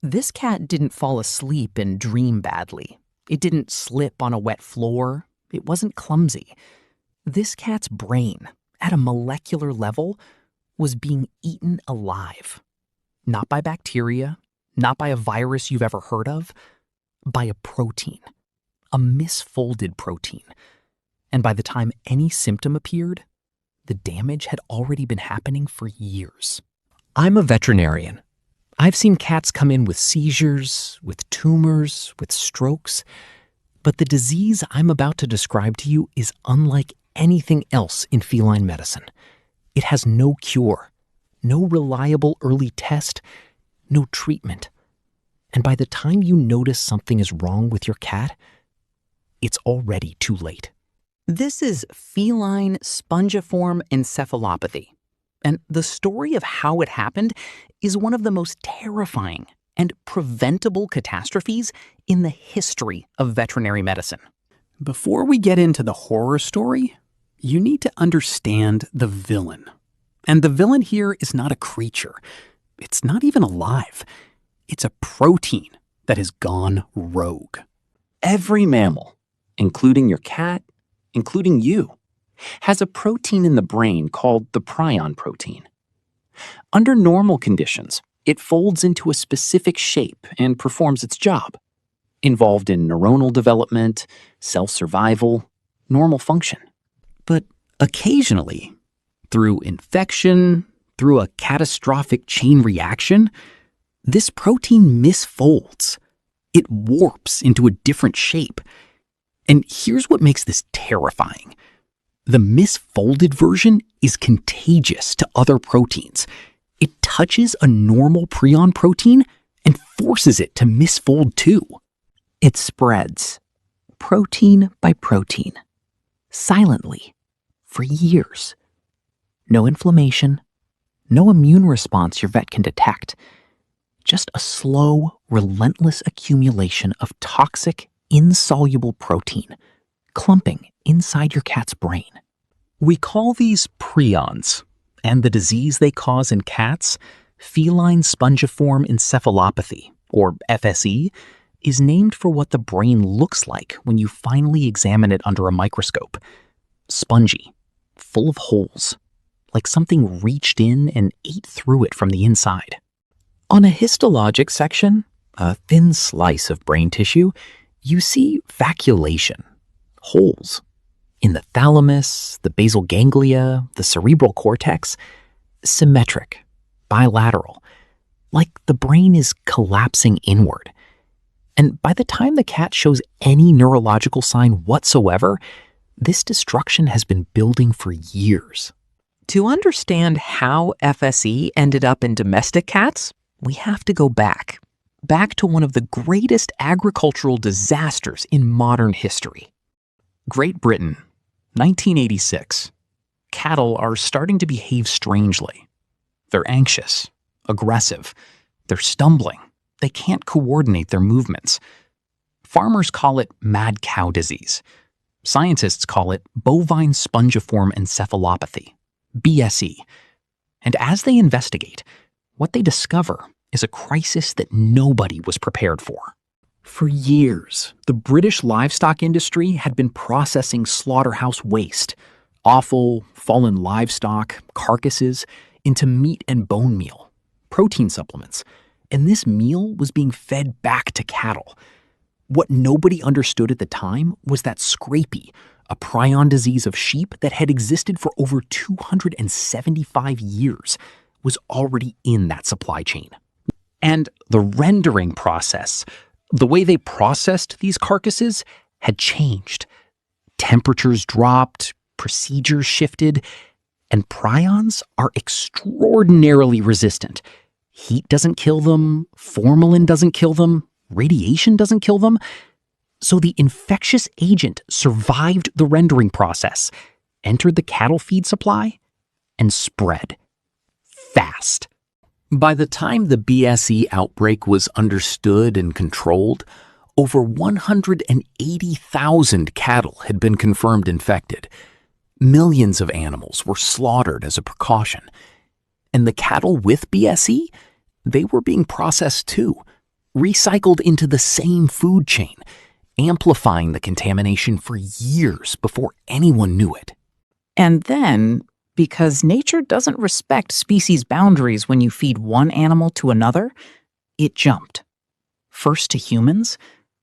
This cat didn't fall asleep and dream badly. It didn't slip on a wet floor. It wasn't clumsy. This cat's brain, at a molecular level, was being eaten alive. Not by bacteria, not by a virus you've ever heard of, by a protein, a misfolded protein. And by the time any symptom appeared, the damage had already been happening for years. I'm a veterinarian. I've seen cats come in with seizures, with tumors, with strokes, but the disease I'm about to describe to you is unlike anything else in feline medicine. It has no cure, no reliable early test, no treatment. And by the time you notice something is wrong with your cat, it's already too late. This is Feline Spongiform Encephalopathy. And the story of how it happened is one of the most terrifying and preventable catastrophes in the history of veterinary medicine. Before we get into the horror story, you need to understand the villain. And the villain here is not a creature. It's not even alive. It's a protein that has gone rogue. Every mammal, including your cat, including you, has a protein in the brain called the prion protein. Under normal conditions, it folds into a specific shape and performs its job, involved in neuronal development, self-survival, normal function. But occasionally, through infection, through a catastrophic chain reaction, this protein misfolds. It warps into a different shape. And here's what makes this terrifying. The misfolded version is contagious to other proteins. It touches a normal prion protein and forces it to misfold too. It spreads, protein by protein, silently, for years. No inflammation, no immune response your vet can detect. Just a slow, relentless accumulation of toxic, insoluble protein, clumping inside your cat's brain. We call these prions, and the disease they cause in cats, Feline Spongiform Encephalopathy, or FSE, is named for what the brain looks like when you finally examine it under a microscope. Spongy, full of holes, like something reached in and ate through it from the inside. On a histologic section, a thin slice of brain tissue, you see vacuolation, holes. In the thalamus, the basal ganglia, the cerebral cortex, symmetric, bilateral, like the brain is collapsing inward. And by the time the cat shows any neurological sign whatsoever, this destruction has been building for years. To understand how FSE ended up in domestic cats, we have to go back to one of the greatest agricultural disasters in modern history. Great Britain, 1986. Cattle are starting to behave strangely. They're anxious, aggressive, they're stumbling, they can't coordinate their movements. Farmers call it mad cow disease. Scientists call it bovine spongiform encephalopathy, BSE. And as they investigate, what they discover is a crisis that nobody was prepared for. For years, the British livestock industry had been processing slaughterhouse waste, offal, fallen livestock, carcasses, into meat and bone meal, protein supplements, and this meal was being fed back to cattle. What nobody understood at the time was that scrapie, a prion disease of sheep that had existed for over 275 years, was already in that supply chain. And the rendering process, the way they processed these carcasses, had changed. Temperatures dropped, procedures shifted, and prions are extraordinarily resistant. Heat doesn't kill them, formalin doesn't kill them, radiation doesn't kill them. So the infectious agent survived the rendering process, entered the cattle feed supply, and spread fast. By the time the BSE outbreak was understood and controlled, over 180,000 cattle had been confirmed infected. Millions of animals were slaughtered as a precaution. And the cattle with BSE, they were being processed too, recycled into the same food chain, amplifying the contamination for years before anyone knew it. And then, because nature doesn't respect species boundaries when you feed one animal to another, it jumped. First to humans,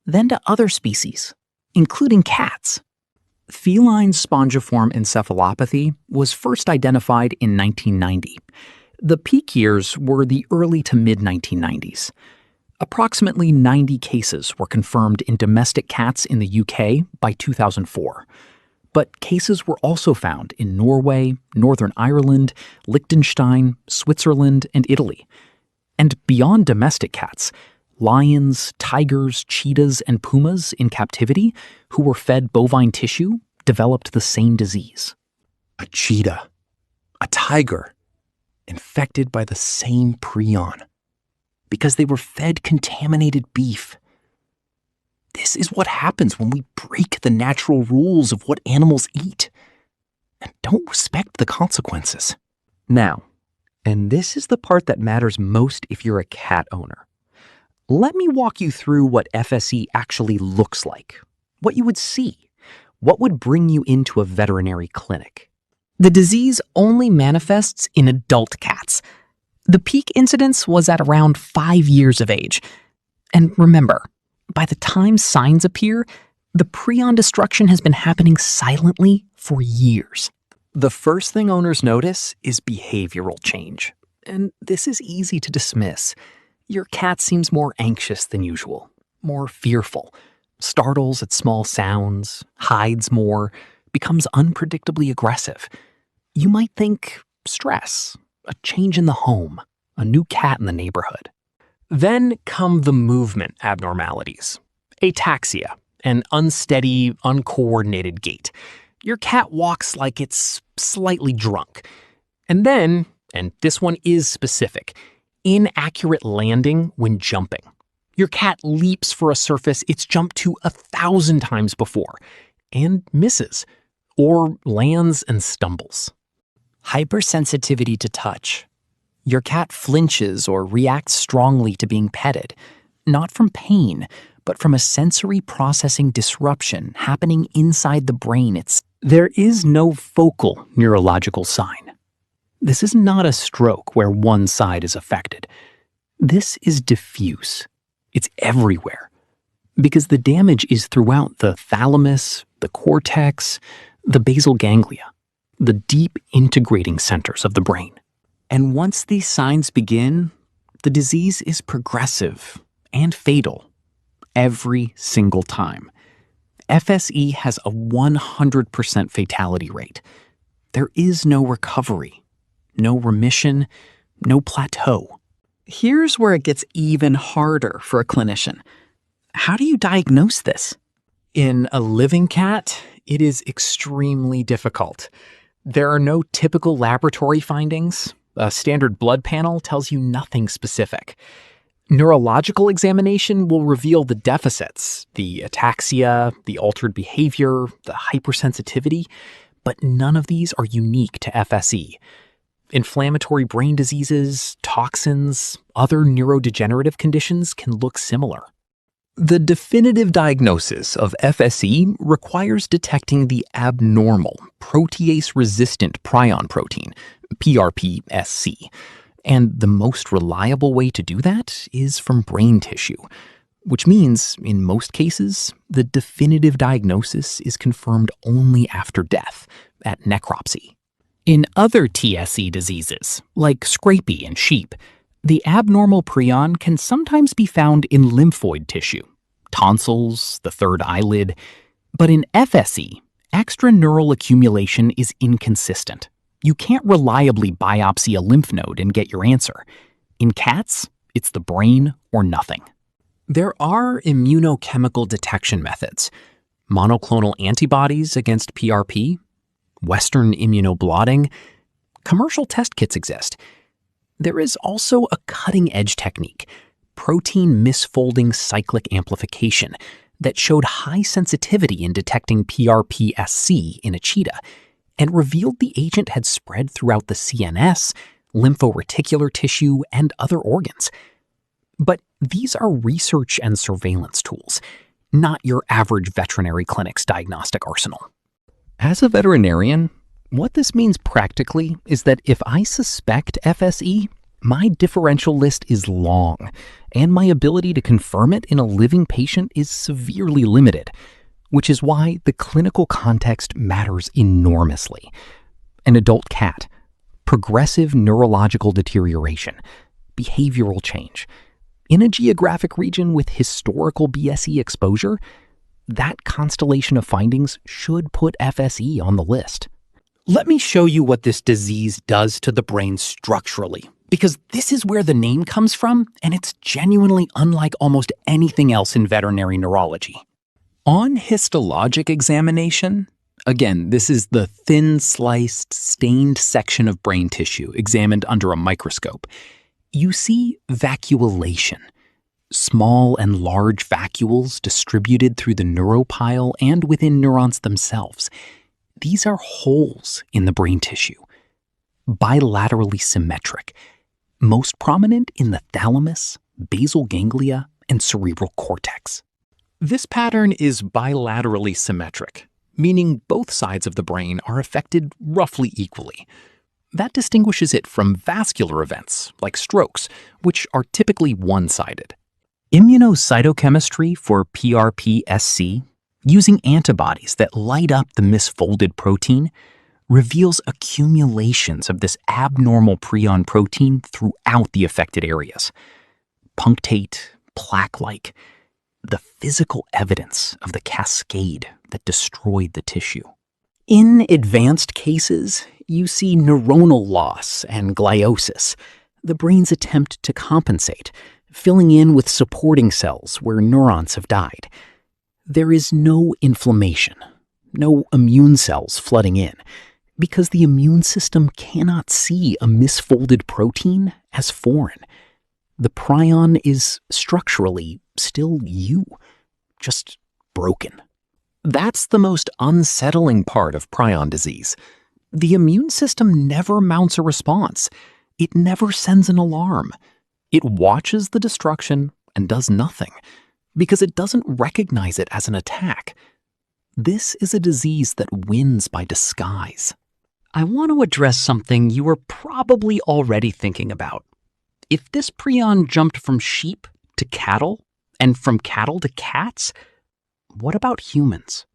then to other species, including cats. Feline Spongiform Encephalopathy was first identified in 1990. The peak years were the early to mid-1990s. Approximately 90 cases were confirmed in domestic cats in the UK by 2004. But cases were also found in Norway, Northern Ireland, Liechtenstein, Switzerland, and Italy. And beyond domestic cats, lions, tigers, cheetahs, and pumas in captivity who were fed bovine tissue developed the same disease. A cheetah, a tiger, infected by the same prion, because they were fed contaminated beef. This is what happens when we break the natural rules of what animals eat and don't respect the consequences. Now, and this is the part that matters most if you're a cat owner. Let me walk you through what FSE actually looks like, what you would see, what would bring you into a veterinary clinic. The disease only manifests in adult cats. The peak incidence was at around 5 years of age. And remember, by the time signs appear, the prion destruction has been happening silently for years. The first thing owners notice is behavioral change. And this is easy to dismiss. Your cat seems more anxious than usual, more fearful, startles at small sounds, hides more, becomes unpredictably aggressive. You might think stress, a change in the home, a new cat in the neighborhood. Then come the movement abnormalities, ataxia, an unsteady, uncoordinated gait. Your cat walks like it's slightly drunk. And then, and this one is specific, inaccurate landing when jumping. Your cat leaps for a surface it's jumped to 1,000 times before and misses, or lands and stumbles. Hypersensitivity to touch. Your cat flinches or reacts strongly to being petted, not from pain, but from a sensory processing disruption happening inside the brain. There is no focal neurological sign. This is not a stroke where one side is affected. This is diffuse. It's everywhere. Because the damage is throughout the thalamus, the cortex, the basal ganglia, the deep integrating centers of the brain. And once these signs begin, the disease is progressive and fatal every single time. FSE has a 100% fatality rate. There is no recovery, no remission, no plateau. Here's where it gets even harder for a clinician. How do you diagnose this? In a living cat, it is extremely difficult. There are no typical laboratory findings. A standard blood panel tells you nothing specific. Neurological examination will reveal the deficits, the ataxia, the altered behavior, the hypersensitivity, but none of these are unique to FSE. Inflammatory brain diseases, toxins, other neurodegenerative conditions can look similar. The definitive diagnosis of FSE requires detecting the abnormal protease-resistant prion protein, PRPSC. And the most reliable way to do that is from brain tissue, which means, in most cases, the definitive diagnosis is confirmed only after death, at necropsy. In other TSE diseases, like scrapie in sheep, the abnormal prion can sometimes be found in lymphoid tissue, tonsils, the third eyelid. But in FSE, extraneural accumulation is inconsistent. You can't reliably biopsy a lymph node and get your answer. In cats, it's the brain or nothing. There are immunochemical detection methods. Monoclonal antibodies against PRP, Western immunoblotting. Commercial test kits exist. There is also a cutting-edge technique, protein misfolding cyclic amplification, that showed high sensitivity in detecting PRPSC in a cheetah and revealed the agent had spread throughout the CNS, lymphoreticular tissue, and other organs. But these are research and surveillance tools, not your average veterinary clinic's diagnostic arsenal. As a veterinarian, what this means practically is that if I suspect FSE, my differential list is long, and my ability to confirm it in a living patient is severely limited, which is why the clinical context matters enormously. An adult cat, progressive neurological deterioration, behavioral change, in a geographic region with historical BSE exposure, that constellation of findings should put FSE on the list. Let me show you what this disease does to the brain structurally, because this is where the name comes from, and it's genuinely unlike almost anything else in veterinary neurology. On histologic examination, again, this is the thin sliced, stained section of brain tissue examined under a microscope, you see vacuolation, small and large vacuoles distributed through the neuropile and within neurons themselves. These are holes in the brain tissue, bilaterally symmetric, most prominent in the thalamus, basal ganglia, and cerebral cortex. This pattern is bilaterally symmetric, meaning both sides of the brain are affected roughly equally. That distinguishes it from vascular events, like strokes, which are typically one-sided. Immunocytochemistry for PRPSC, using antibodies that light up the misfolded protein, reveals accumulations of this abnormal prion protein throughout the affected areas. Punctate, plaque-like, the physical evidence of the cascade that destroyed the tissue. In advanced cases, you see neuronal loss and gliosis, the brain's attempt to compensate, filling in with supporting cells where neurons have died. There is no inflammation, no immune cells flooding in, because the immune system cannot see a misfolded protein as foreign. The prion is structurally still you, just broken. That's the most unsettling part of prion disease. The immune system never mounts a response. It never sends an alarm. It watches the destruction and does nothing, because it doesn't recognize it as an attack. This is a disease that wins by disguise. I want to address something you are probably already thinking about. If this prion jumped from sheep to cattle, and from cattle to cats, what about humans?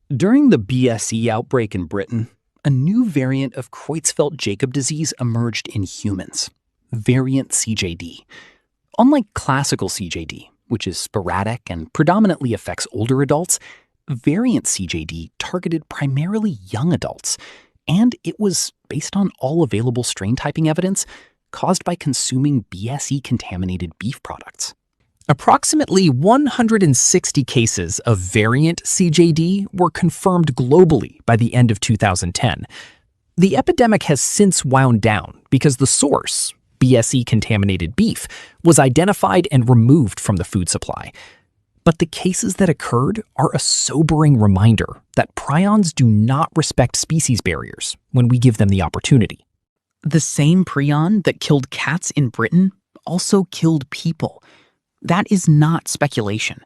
During the BSE outbreak in Britain, a new variant of Creutzfeldt-Jakob disease emerged in humans, variant CJD. Unlike classical CJD, which is sporadic and predominantly affects older adults, variant CJD targeted primarily young adults, and it was based on all available strain typing evidence caused by consuming BSE-contaminated beef products. Approximately 160 cases of variant CJD were confirmed globally by the end of 2010. The epidemic has since wound down because the source, BSE-contaminated beef, was identified and removed from the food supply. But the cases that occurred are a sobering reminder that prions do not respect species barriers when we give them the opportunity. The same prion that killed cats in Britain also killed people. That is not speculation.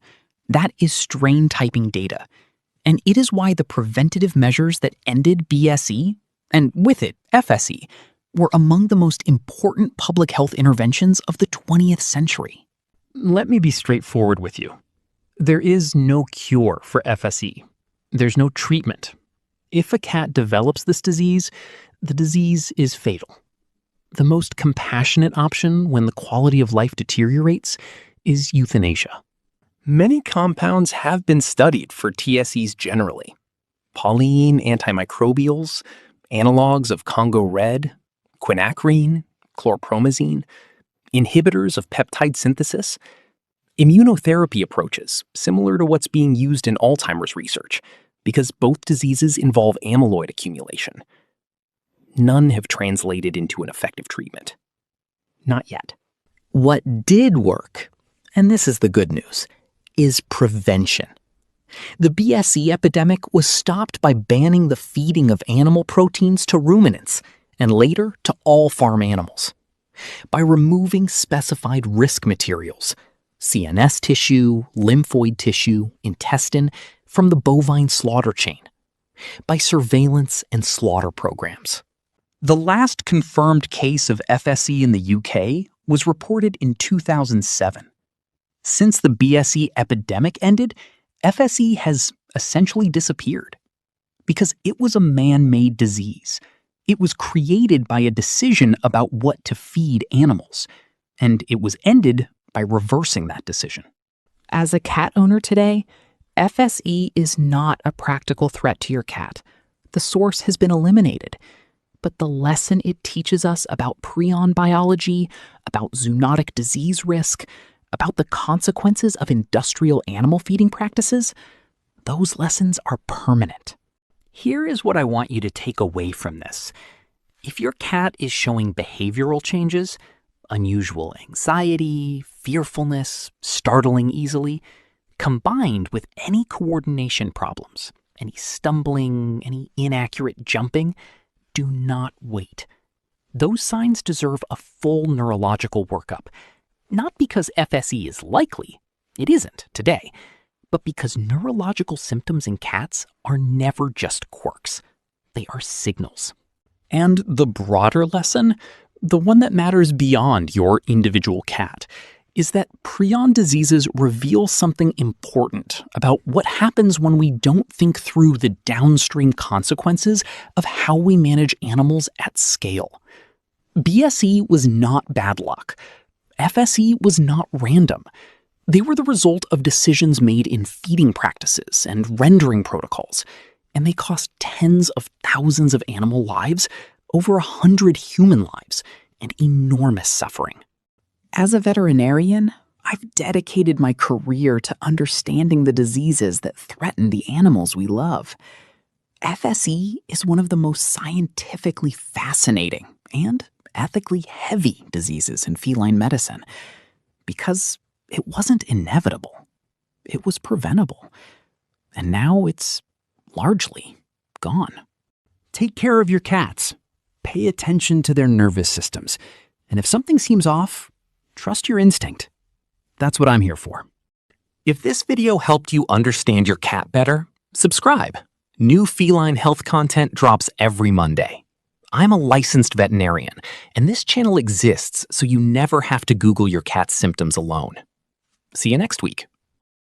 That is strain typing data. And it is why the preventative measures that ended BSE, and with it FSE, were among the most important public health interventions of the 20th century. Let me be straightforward with you. There is no cure for FSE. There's no treatment. If a cat develops this disease, the disease is fatal. The most compassionate option when the quality of life deteriorates is euthanasia. Many compounds have been studied for TSEs generally. Polyene antimicrobials, analogs of Congo Red, quinacrine, chlorpromazine, inhibitors of peptide synthesis, immunotherapy approaches similar to what's being used in Alzheimer's research, because both diseases involve amyloid accumulation. None have translated into an effective treatment. Not yet. What did work, and this is the good news, is prevention. The BSE epidemic was stopped by banning the feeding of animal proteins to ruminants, and later to all farm animals. By removing specified risk materials, CNS tissue, lymphoid tissue, intestine, from the bovine slaughter chain. By surveillance and slaughter programs. The last confirmed case of FSE in the UK was reported in 2007. Since the BSE epidemic ended, FSE has essentially disappeared. Because it was a man-made disease. It was created by a decision about what to feed animals, and it was ended by reversing that decision. As a cat owner today, FSE is not a practical threat to your cat. The source has been eliminated. But the lesson it teaches us about prion biology, about zoonotic disease risk, about the consequences of industrial animal feeding practices, those lessons are permanent. Here is what I want you to take away from this. If your cat is showing behavioral changes, unusual anxiety, fearfulness, startling easily, combined with any coordination problems, any stumbling, any inaccurate jumping, do not wait. Those signs deserve a full neurological workup, not because FSE is likely, it isn't today, but because neurological symptoms in cats are never just quirks. They are signals. And the broader lesson, the one that matters beyond your individual cat, is that prion diseases reveal something important about what happens when we don't think through the downstream consequences of how we manage animals at scale. BSE was not bad luck. FSE was not random. They were the result of decisions made in feeding practices and rendering protocols, and they cost tens of thousands of animal lives, over 100 human lives, and enormous suffering. As a veterinarian, I've dedicated my career to understanding the diseases that threaten the animals we love. FSE is one of the most scientifically fascinating and ethically heavy diseases in feline medicine because it wasn't inevitable. It was preventable. And now it's largely gone. Take care of your cats. Pay attention to their nervous systems. And if something seems off, trust your instinct. That's what I'm here for. If this video helped you understand your cat better, subscribe. New feline health content drops every Monday. I'm a licensed veterinarian, and this channel exists so you never have to Google your cat's symptoms alone. See you next week.